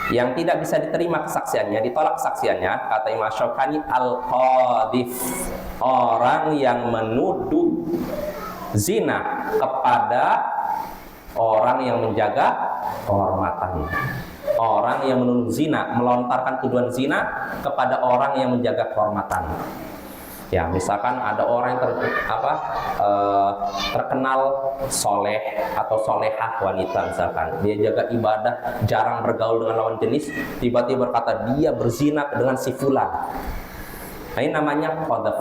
yang tidak bisa diterima kesaksiannya, ditolak kesaksiannya, kata Imam Syaukani, al-qadhif, orang yang menuduh zina kepada orang yang menjaga kehormatan. Orang yang menuduh zina, melontarkan tuduhan zina kepada orang yang menjaga kehormatan. Ya, misalkan ada orang yang terkenal soleh atau solehah wanita, misalkan dia jaga ibadah, jarang bergaul dengan lawan jenis, tiba-tiba berkata dia berzina dengan si fulan. Nah, ini namanya qadzaf.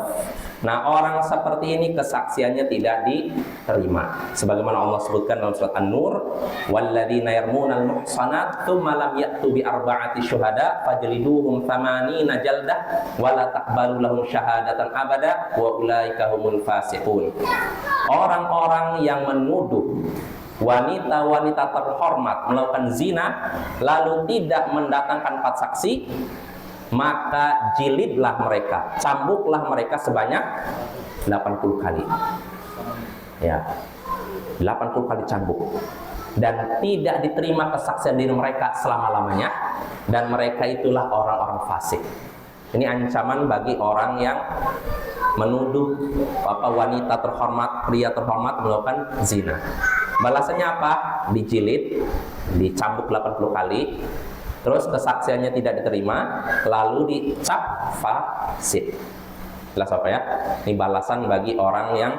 Nah, orang seperti ini kesaksiannya tidak diterima. Sebagaimana Allah sebutkan dalam surat An-Nur, walladzina yarmunal muhsanat tsumma lam ya'tu bi arba'ati syuhada fajliduhum 80 jaldah wa la taqbalu lahum syahadatan abada wa ulaika humul fasiqun. Orang-orang yang menuduh wanita-wanita terhormat melakukan zina lalu tidak mendatangkan 4 saksi, maka jilidlah mereka, cambuklah mereka sebanyak 80 kali. Ya, 80 kali cambuk. Dan tidak diterima kesaksian diri mereka selama-lamanya, dan mereka itulah orang-orang fasik. Ini ancaman bagi orang yang menuduh wanita terhormat, pria terhormat melakukan zina. Balasannya apa? Dijilid, dicambuk 80 kali. Terus kesaksiannya tidak diterima, lalu dicap fasik. Jelas apa ya? Ini balasan bagi orang yang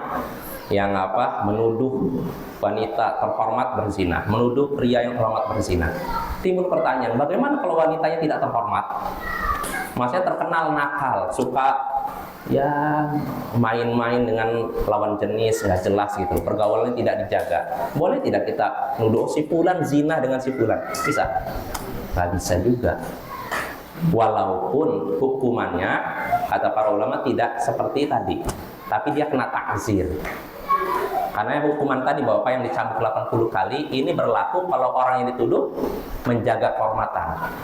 menuduh wanita terhormat berzina, menuduh pria yang terhormat berzina. Timbul pertanyaan, bagaimana kalau wanitanya tidak terhormat? Maksudnya terkenal nakal, suka ya main-main dengan lawan jenis, nggak jelas gitu, pergaulannya tidak dijaga. Boleh tidak kita nuduh si fulan zina dengan si fulan? Bisa? Nggak bisa juga. Walaupun hukumannya kata para ulama tidak seperti tadi, tapi dia kena ta'zir. Karena hukuman tadi bahwa yang dicambuk 80 kali ini berlaku kalau orang yang dituduh menjaga kehormatan.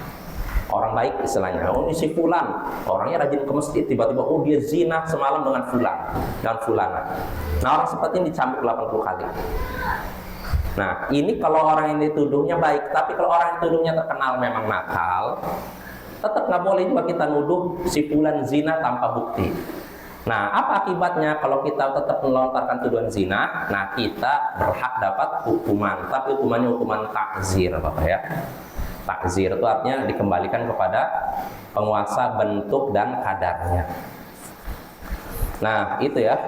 Orang baik istilahnya, oh ini si fulan, orangnya rajin ke masjid, tiba-tiba oh dia zina semalam dengan fulan dan fulana. Nah, orang seperti ini dicambuk 80 kali. Nah, ini kalau orang yang dituduhnya baik, tapi kalau orang yang dituduhnya terkenal memang nakal, tetap nggak boleh juga kita nuduh si fulan zina tanpa bukti. Nah, apa akibatnya kalau kita tetap melontarkan tuduhan zina? Nah, kita berhak dapat hukuman, tapi hukumannya hukuman takzir, Bapak ya. Takzir itu artinya dikembalikan kepada penguasa bentuk dan kadarnya. Nah, itu ya.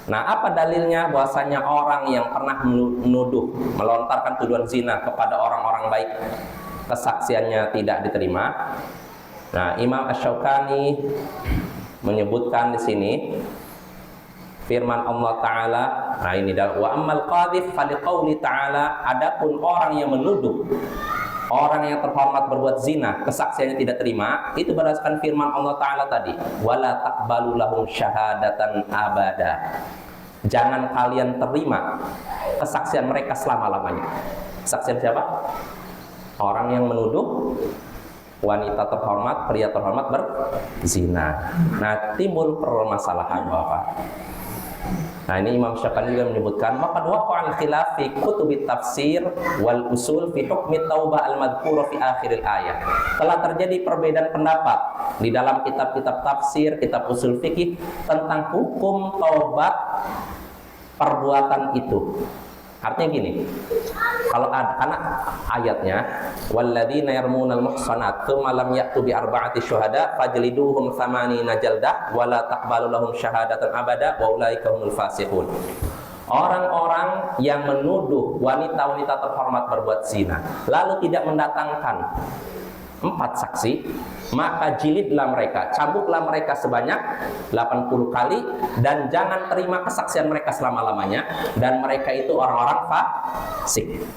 Nah, apa dalilnya bahwasanya orang yang pernah menuduh, melontarkan tuduhan zina kepada orang-orang baik, kesaksiannya tidak diterima? Nah, Imam Asy-Syaukani menyebutkan di sini firman Allah Ta'ala. Nah, ini adalah wa ammal qadhif faliqauli ta'ala, adapun orang yang menuduh orang yang terhormat berbuat zina, kesaksiannya tidak terima, itu berdasarkan firman Allah Ta'ala tadi, wala taqbalu lahum syahadatan abada, jangan kalian terima kesaksian mereka selama-lamanya. Kesaksian siapa? Orang yang menuduh wanita terhormat, pria terhormat berzina. Nah, timbul permasalahan Bapak. Nah, ini Imam Syaukani juga menyebutkan waqad waqa'a al-khilaf fi kutubit tafsir wal usul fi hukmi taubah al-madhkur fi akhir al-ayat. Telah terjadi perbedaan pendapat di dalam kitab-kitab tafsir, kitab usul fikih tentang hukum taubat perbuatan itu. Artinya gini, kalau ada, karena ayatnya walladzina yarmunal muhsanat tsumma lam ya'tu bi arba'ati syuhada fajliduhum 80 jaldah wa la taqbalu lahum syahadatan abada wa ulaika humul fasiqun. Orang-orang yang menuduh wanita-wanita terhormat berbuat zina lalu tidak mendatangkan 4 saksi, maka jilidlah mereka, cambuklah mereka sebanyak 80 kali, dan jangan terima kesaksian mereka selama-lamanya, dan mereka itu orang-orang fasik.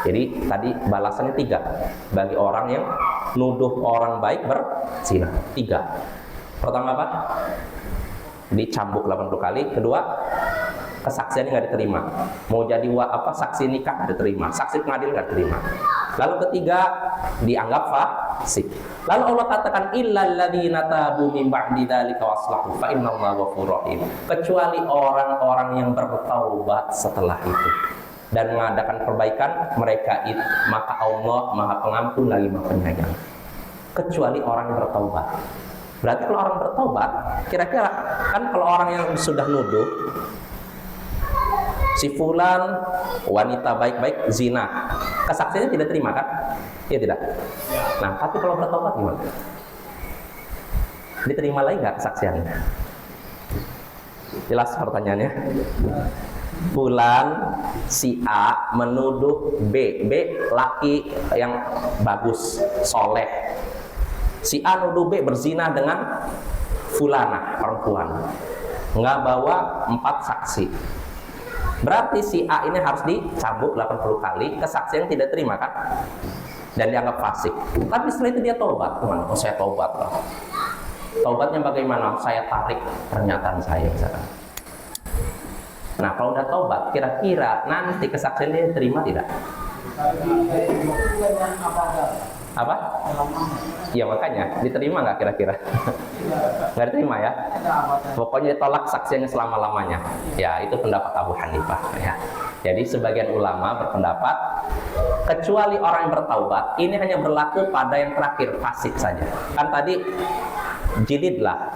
Jadi tadi balasannya 3 bagi orang yang nuduh orang baik berzina. 3. Pertama apa? Dicambuk 80 kali. Kedua, kesaksiannya nggak diterima. Mau jadi saksi nikah nggak diterima, saksi pengadilan nggak diterima. Lalu ketiga, dianggap fasik. Lalu Allah katakan illal ladzina tabu min ba'di dzalika waslahu fa innallaha ghafurur rahim. Kecuali orang-orang yang bertaubat setelah itu. dan mengadakan perbaikan, maka Allah Maha Pengampun lagi Maha Penyayang. Kecuali orang yang bertaubat. Berarti kalau orang bertaubat, kira-kira kan kalau orang yang sudah nuduh si fulan wanita baik-baik zina, kesaksiannya tidak terima kan? Iya tidak? Nah, tapi kalau bertobat gimana? Diterima lagi nggak kesaksiannya? Jelas pertanyaannya? Fulan si A menuduh B laki yang bagus, soleh. Si A nuduh B berzina dengan fulana, perempuan. Nggak bawa 4 saksi. Berarti si A ini harus dicambuk 80 kali, kesaksian tidak terima kan? Dan dianggap fasik. Tapi setelah itu dia tobat. Teman, oh saya tobat loh. Tobatnya bagaimana? Saya tarik pernyataan saya misalkan. Nah kalau udah tobat, kira-kira nanti kesaksian dia terima tidak? Apa? Ya makanya, diterima nggak kira-kira? Nggak diterima ya? Pokoknya ditolak saksiannya selama-lamanya. Ya itu pendapat Abu Hanifah ya. Jadi sebagian ulama berpendapat kecuali orang yang bertaubat, ini hanya berlaku pada yang terakhir, fasik saja. Kan tadi jilidlah,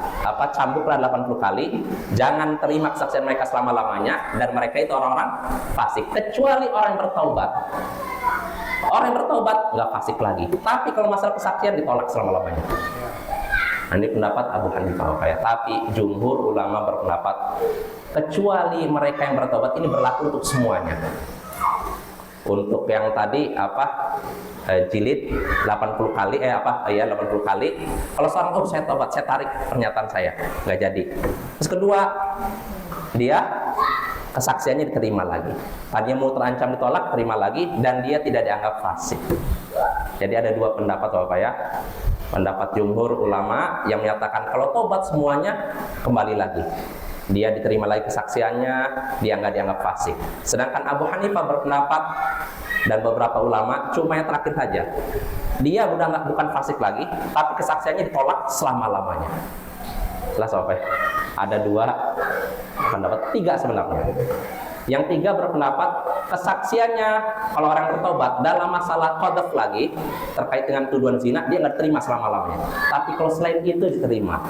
cambuklah 80 kali, jangan terima kesaksian mereka selama-lamanya, dan mereka itu orang-orang fasik. Kecuali orang yang bertaubat. Orang yang bertaubat nggak fasik lagi. Tapi kalau masalah kesaksian ditolak selama-lamanya. Nah, ini pendapat Abu Hanifah ya. Tapi jumhur ulama berpendapat kecuali mereka yang bertaubat, ini berlaku untuk semuanya. Untuk yang tadi jilid 80 kali 80 kali. Kalau seorang saya tobat, saya tarik pernyataan saya, nggak jadi. Terus kedua, dia kesaksiannya diterima lagi. Tadinya mau terancam ditolak, terima lagi, dan dia tidak dianggap fasik. Jadi ada 2 pendapat Bapak ya. Pendapat jumhur ulama yang menyatakan kalau tobat semuanya kembali lagi. Dia diterima lagi kesaksiannya, dia nggak dianggap fasik. Sedangkan Abu Hanifah berpendapat dan beberapa ulama cuma yang terakhir saja. Dia bukan fasik lagi, tapi kesaksiannya ditolak selama-lamanya. Jelas Bapak ya? Ada 2 pendapat, 3 sebenarnya. Yang 3 berpendapat kesaksiannya kalau orang bertobat dalam masalah qadzaf lagi terkait dengan tuduhan zina, dia nggak terima selama-lamanya. Tapi kalau selain itu diterima.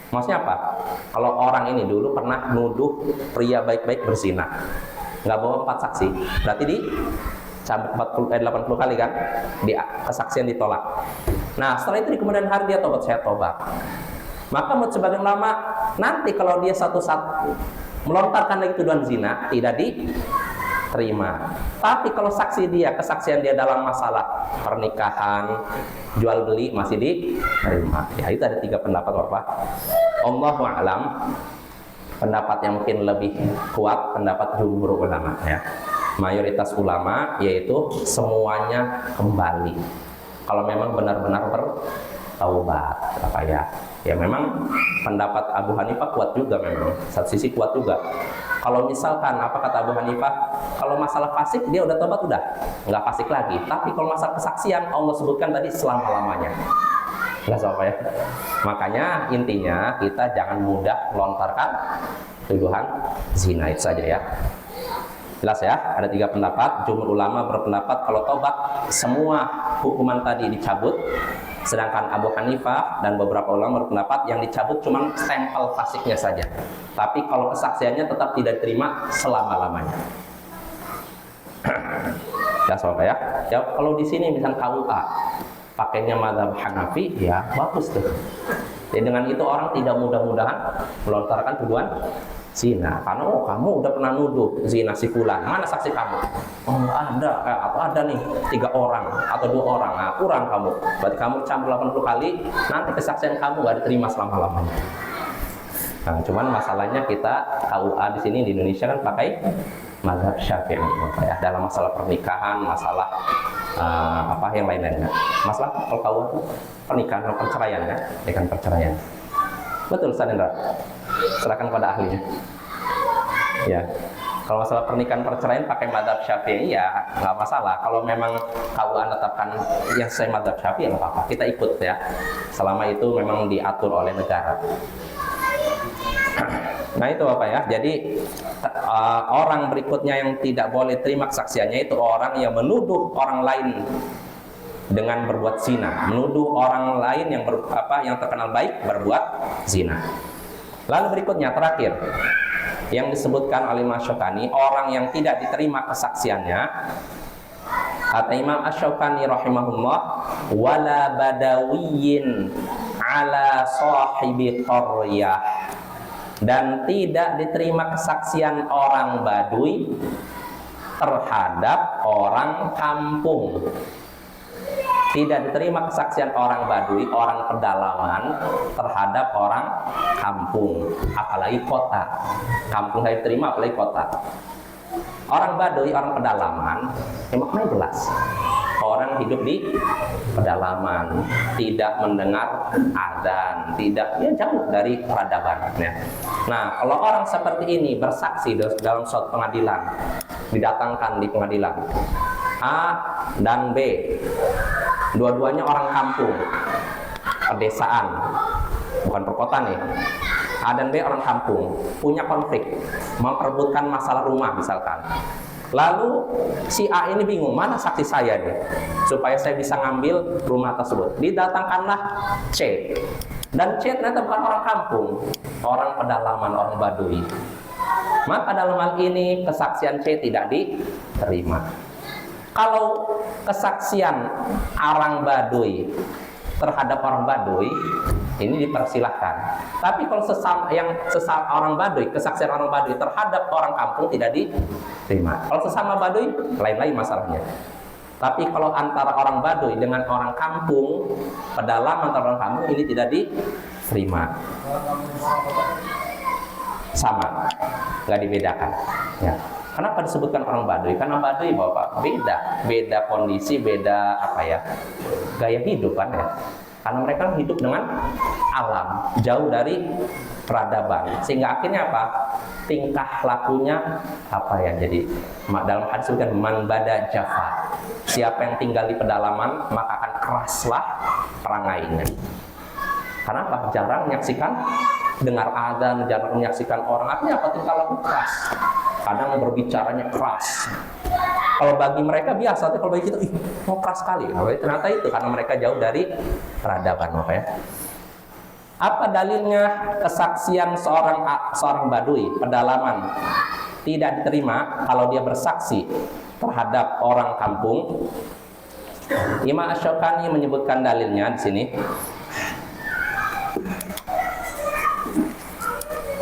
Maksudnya apa? Kalau orang ini dulu pernah nuduh pria baik-baik berzina, nggak bawa 4 saksi, berarti dicambuk 80 kali kan? Kesaksian ditolak. Nah setelah itu di kemudian hari dia tobat, saya tobat. Maka menurut sebagian ulama, nanti kalau dia satu saat melontarkan lagi tuduhan zina, tidak diterima. Tapi kalau kesaksian dia dalam masalah pernikahan, jual beli masih diterima. Ya itu ada 3 pendapat Bapak. Allahu a'lam. Pendapat yang mungkin lebih kuat pendapat jumhur ulama ya. Mayoritas ulama yaitu semuanya kembali. Kalau memang benar-benar bertaubat apa ya. Ya memang pendapat Abu Hanifah kuat juga memang. Satu sisi kuat juga. Kalau misalkan apa kata Abu Hanifah, kalau masalah fasik dia udah tobat udah nggak fasik lagi. Tapi kalau masalah kesaksian Allah sebutkan tadi selama-lamanya. Jelas apa ya? Makanya intinya kita jangan mudah melontarkan tuduhan zina itu saja ya. Jelas ya? Ada 3 pendapat. Jumhur ulama berpendapat kalau tobat semua hukuman tadi dicabut. Sedangkan Abu Hanifah dan beberapa ulama berpendapat yang dicabut cuma stempel fasiknya saja. Tapi kalau kesaksiannya tetap tidak diterima selama-lamanya. Ya Bapak ya. Ya kalau di sini misalnya KUA pakainya mazhab Hanafi, ya bagus tuh. Jadi dengan itu orang tidak mudah-mudahan melontarkan tuduhan zina. Karena kamu udah pernah nuduh zina si fulan, mana saksi kamu? Oh ada, atau ada nih 3 orang atau 2 orang, nah kurang kamu. Berarti kamu campur 80 kali, nanti kesaksian kamu nggak diterima selama-lamanya. Nah, cuman masalahnya kita KUA di sini di Indonesia kan pakai mazhab Syafi'i ya, dalam masalah pernikahan, masalah yang lain-lainnya. Masalah kalau KUA itu pernikahan atau perceraian ya, dengan perceraian. Betul Ustaz Indra. Serahkan pada ahlinya. Ya. Kalau masalah pernikahan perceraian pakai mazhab Syafi'i ya nggak masalah. Kalau memang KUA menetapkan yang sesuai mazhab Syafi'i ya nggak apa-apa. Kita ikut ya. Selama itu memang diatur oleh negara. Nah itu Bapak ya. Jadi orang berikutnya yang tidak boleh terima kesaksiannya itu orang yang menuduh orang lain dengan berbuat zina, menuduh orang lain yang yang terkenal baik berbuat zina. Lalu berikutnya terakhir yang disebutkan oleh Imam Asy-Syaukani, orang yang tidak diterima kesaksiannya, kata Imam Asy-Syaukani rahimahullah, wala badawiyyin ala sahibi qaryah, dan tidak diterima kesaksian orang Baduy terhadap orang kampung. Tidak diterima kesaksian orang Baduy, orang pedalaman terhadap orang kampung, apalagi kota. Kampung saya terima, apalagi kota. Orang Baduy, orang pedalaman, maknanya jelas. Orang hidup di pedalaman, tidak mendengar adzan, tidak, ya jauh dari peradaban. Ya. Nah, kalau orang seperti ini bersaksi dalam suatu pengadilan, didatangkan di pengadilan, A dan B, dua-duanya orang kampung, pedesaan, bukan perkotaan nih. A dan B orang kampung, punya konflik, memperebutkan masalah rumah misalkan. Lalu si A ini bingung, mana saksi saya nih, supaya saya bisa ngambil rumah tersebut. Didatangkanlah C, dan C ternyata bukan orang kampung, orang pedalaman, orang Baduy. Maka dalam hal ini kesaksian C tidak diterima. Kalau kesaksian orang Baduy terhadap orang Baduy ini dipersilahkan. Tapi kalau sesama orang Baduy, kesaksian orang Baduy terhadap orang kampung tidak diterima. Kalau sesama Baduy lain-lain masalahnya. Tapi kalau antara orang Baduy dengan orang kampung, pedalaman antara orang kampung, ini tidak diterima. Sama, nggak dibedakan. Ya. Kenapa disebutkan orang Baduy? Karena Baduy Bapak beda kondisi, beda gaya hidup kan ya. Karena mereka hidup dengan alam, jauh dari peradaban, sehingga akhirnya apa? Tingkah lakunya jadi dalam hadis disebutkan man bada jafa. Siapa yang tinggal di pedalaman maka akan keraslah perangainya. Karena apa? Jarang menyaksikan dengar adzan, jarang menyaksikan orang, artinya apa? Tingkah laku keras. Kadang berbicaranya keras. Kalau bagi mereka biasa, tapi kalau bagi kita, mau keras sekali. Ternyata itu karena mereka jauh dari peradaban, ya. Apa dalilnya kesaksian seorang Baduy pedalaman tidak diterima kalau dia bersaksi terhadap orang kampung? Imam Asy-Syaukani menyebutkan dalilnya di sini.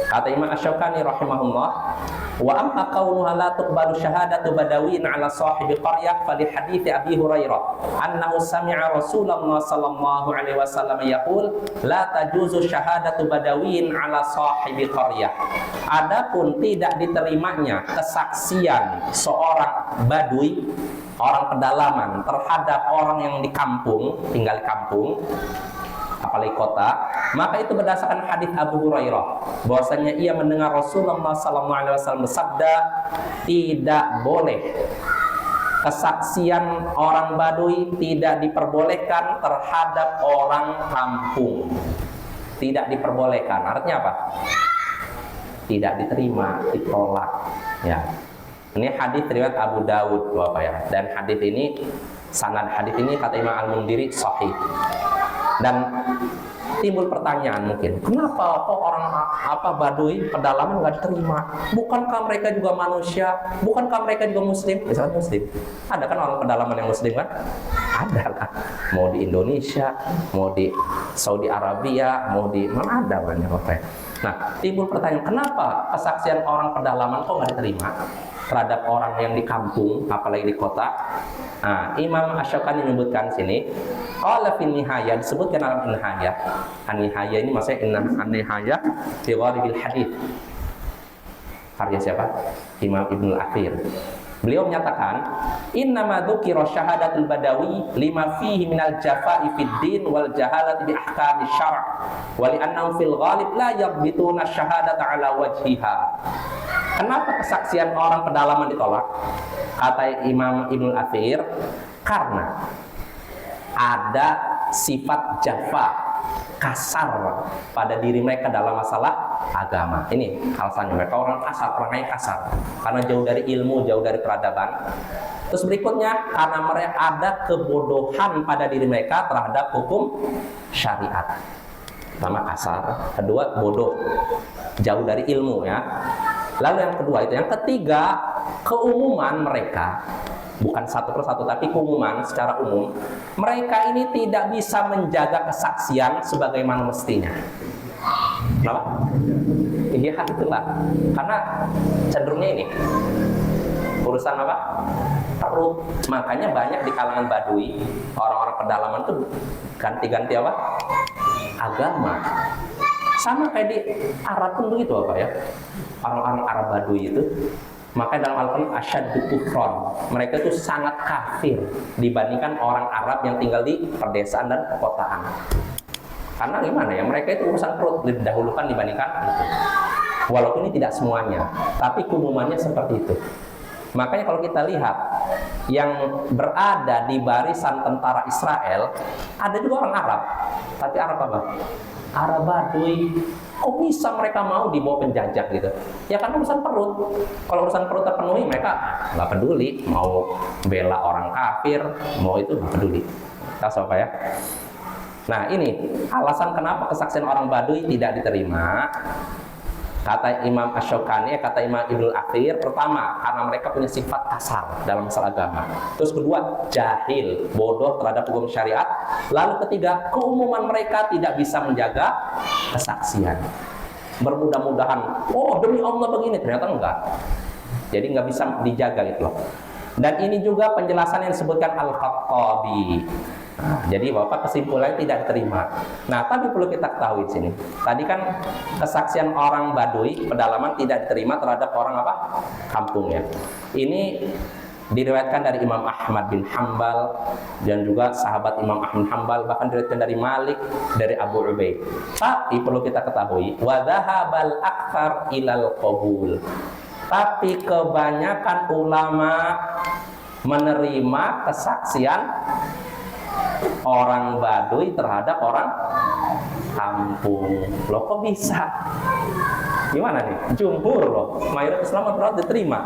Kata Imam Asy-Syaukani rahimahullah, wa amma kaunuha la tuqbalu syahadatu badawiyyin ala sahibi qaryah fa li hadits Abi Hurairah annahu sami'a Rasulullah sallallahu alaihi wasallam yaqul la tajuzu syahadatu badawiyyin ala sahibi qaryah. Adapun tidak diterimanya kesaksian seorang Baduy, orang pedalaman terhadap orang yang di kampung, tinggal di kampung, apalagi kota, maka itu berdasarkan hadis Abu Hurairah bahwasanya ia mendengar Rasulullah SAW bersabda, tidak boleh kesaksian orang Baduy, tidak diperbolehkan terhadap orang kampung, tidak diperbolehkan. Artinya apa? Tidak diterima, ditolak. Ya, ini hadis riwayat Abu Dawud, Bapak ya. Dan hadis ini, sanad hadis ini kata Imam Al-Mundiri sahih. Dan timbul pertanyaan mungkin, kenapa kok orang Baduy pedalaman nggak diterima? Bukankah mereka juga manusia? Bukankah mereka juga muslim? Misalnya muslim, ada kan orang pedalaman yang muslim kan? Ada kan? Mau di Indonesia, mau di Saudi Arabia, mau di mana ada banyak apa? Nah, timbul pertanyaan, kenapa kesaksian orang pedalaman kok nggak diterima terhadap orang yang di kampung, apalagi di kota? Nah, Imam Asy-Syaukani menyebutkan sini, qala fi nihayah, disebutkan dalam nihayah. An-nihayah ini maksudnya an-nihayah fi gharibil hadits. Karya siapa? Imam Ibnu Al-Athir. Beliau menyatakan, innama dzukira syahadatul badawi lima fihi minal jafa'i fid din wal jahalati bi ahkami syara' wa li annahum fil ghalib la yadbituna syahadata ala wajhiha. Kenapa kesaksian orang pedalaman ditolak? Kata Imam Ibnu Al-Athir, karena ada sifat jafa, kasar pada diri mereka dalam masalah agama. Ini alasannya, mereka orang kasar, orangnya kasar karena jauh dari ilmu, jauh dari peradaban. Terus berikutnya, karena mereka ada kebodohan pada diri mereka terhadap hukum syariat. Pertama kasar, kedua bodoh, jauh dari ilmu ya. Lalu yang kedua itu, yang ketiga, keumuman mereka, bukan satu persatu tapi keumuman secara umum, mereka ini tidak bisa menjaga kesaksian sebagaimana mestinya. Kenapa? Iya, itulah. Karena cenderungnya ini urusan apa? Perut. Makanya banyak di kalangan Baduy, orang-orang pedalaman tuh ganti-ganti apa? Agama. Sama kayak di Arab pun begitu apa ya? Orang-orang Arab Baduy itu, makanya dalam Al-Quran asyaddu kufron, mereka itu sangat kafir dibandingkan orang Arab yang tinggal di pedesaan dan perkotaan. Karena gimana ya, mereka itu urusan perut didahulukan dibandingkan itu. Walaupun ini tidak semuanya, tapi keumumannya seperti itu. Makanya kalau kita lihat yang berada di barisan tentara Israel, ada juga orang Arab. Tapi Arab apa? Arab Baduy. Kok bisa mereka mau dibawa penjajah gitu? Ya kan urusan perut. Kalau urusan perut terpenuhi, mereka nggak peduli. Mau bela orang kafir, mau itu nggak peduli. Tahu apa ya? Nah ini alasan kenapa kesaksian orang Baduy tidak diterima. Kata Imam Asy-Syaukani, kata Imam Ibnul Athir, pertama karena mereka punya sifat kasar dalam masalah agama. Terus kedua, jahil, bodoh terhadap hukum syariat. Lalu ketiga, keumuman mereka tidak bisa menjaga kesaksian. Bermudah-mudahan, oh demi Allah begini, ternyata enggak. Jadi nggak bisa dijaga gitu loh. Dan ini juga penjelasan yang disebutkan Al-Khattabi. Nah, jadi Bapak kesimpulannya tidak diterima. Nah, tapi perlu kita ketahui di sini. Tadi kan kesaksian orang Baduy pedalaman tidak diterima terhadap orang apa? Kampung ya. Ini diriwayatkan dari Imam Ahmad bin Hambal dan juga sahabat Imam Ahmad bin Hambal, bahkan diriwayatkan dari Malik, dari Abu Ubaid. Tapi perlu kita ketahui, wa dhahabal aktsar ilal qabul. Tapi kebanyakan ulama menerima kesaksian orang Baduy terhadap orang kampung. Loh kok bisa? Gimana nih? Jumhur loh, mayoritas ulama terus diterima.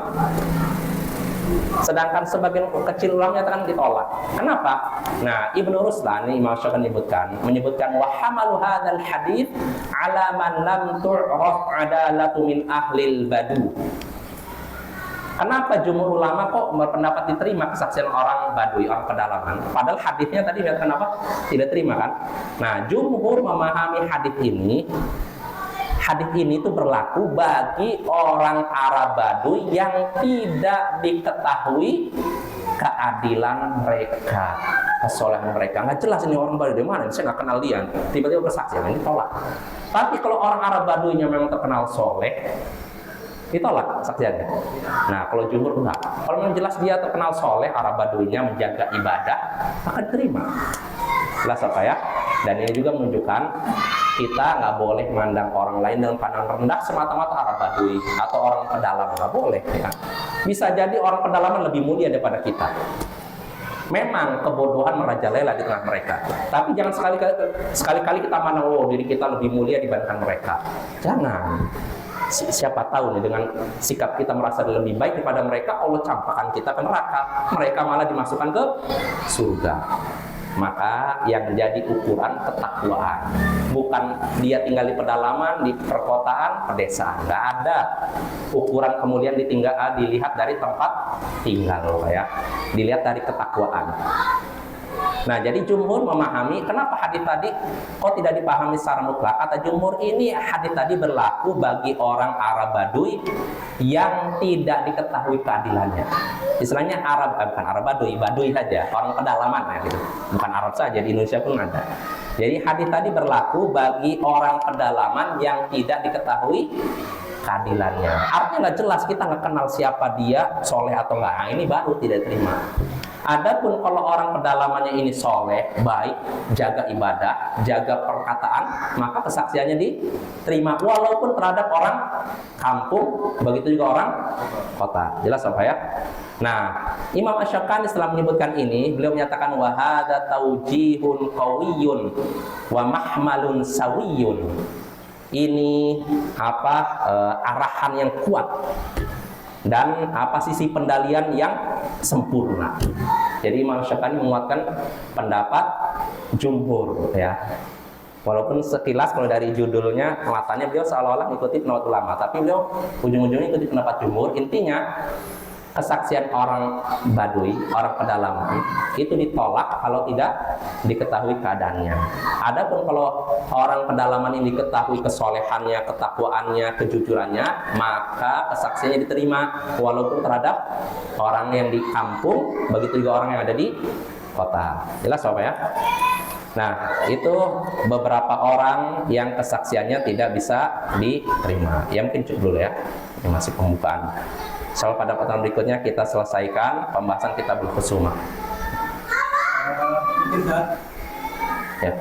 Sedangkan sebagian kecil ulama nyatakan ditolak. Kenapa? Nah, Ibnu Ruslan, Imam Syaukani menyebutkan wa hamalu hadzal hadits ala man lam tu'raf adalatu min ahlil badu. Kenapa jumhur ulama kok berpendapat diterima kesaksian orang Baduy, orang pedalaman? Padahal hadisnya tadi kenapa tidak terima kan? Nah, jumhur memahami hadis ini itu berlaku bagi orang Arab Baduy yang tidak diketahui keadilan mereka, kesolehan mereka. Nggak jelas ini orang Baduy dari mana, saya nggak kenal dia. Tiba-tiba bersaksian, ini tolak. Tapi kalau orang Arab Baduynya memang terkenal soleh, ditolak kesaksiannya. Nah, kalau jumhur enggak. Kalau memang jelas dia terkenal soleh, Arab Baduynya menjaga ibadah, maka diterima. Jelas apa ya? Dan ini juga menunjukkan kita nggak boleh memandang orang lain dengan pandangan rendah semata-mata Arab Baduy atau orang pedalaman, nggak boleh ya. Bisa jadi orang pedalaman lebih mulia daripada kita. Memang kebodohan merajalela di tengah mereka. Tapi jangan sekali-kali kita mana diri kita lebih mulia dibandingkan mereka. Jangan. Siapa tahu nih dengan sikap kita merasa lebih baik daripada mereka, Allah campakkan kita ke neraka, mereka malah dimasukkan ke surga. Maka yang menjadi ukuran ketakwaan bukan dia tinggal di pedalaman, di perkotaan, pedesaan. Nggak ada ukuran kemudian dilihat dari tempat tinggal ya, dilihat dari ketakwaan. Nah, jadi jumhur memahami kenapa hadis tadi kok tidak dipahami secara mutlak. Kata jumhur, ini hadis tadi berlaku bagi orang Arab Baduy yang tidak diketahui keadilannya. Istilahnya bukan Arab Baduy saja, orang pedalaman ya gitu. Bukan Arab saja, di Indonesia pun ada. Jadi hadis tadi berlaku bagi orang pedalaman yang tidak diketahui keadilannya. Artinya nggak jelas, kita nggak kenal siapa dia, soleh atau enggak. Nah, ini baru tidak terima. Adapun kalau orang pedalamannya ini soleh, baik, jaga ibadah, jaga perkataan, maka kesaksiannya diterima walaupun terhadap orang kampung, begitu juga orang kota. Jelas apa ya? Nah, Imam Asy-Syaukani setelah menyebutkan ini, beliau menyatakan wa hadza taujihun qawiyyun wa mahmalun sawiyun. ini arahan yang kuat dan sisi pendalian yang sempurna. Jadi Imam Syafi'i menguatkan pendapat jumhur ya. Walaupun sekilas kalau dari judulnya kelihatannya beliau seolah-olah mengikuti pendapat ulama, tapi beliau ujung-ujungnya ikuti pendapat jumhur. Intinya kesaksian orang Baduy, orang pedalaman itu ditolak kalau tidak diketahui keadaannya. Adapun kalau orang pedalaman ini diketahui kesolehannya, ketakwaannya, kejujurannya, maka kesaksiannya diterima walaupun terhadap orang yang di kampung, begitu juga orang yang ada di kota. Jelas Bapak ya? Nah, itu beberapa orang yang kesaksiannya tidak bisa diterima. Ya mungkin cukup dulu ya. Ini masih pembukaan. Soal pada pertemuan berikutnya kita selesaikan pembahasan kitabul khusumah. Ya.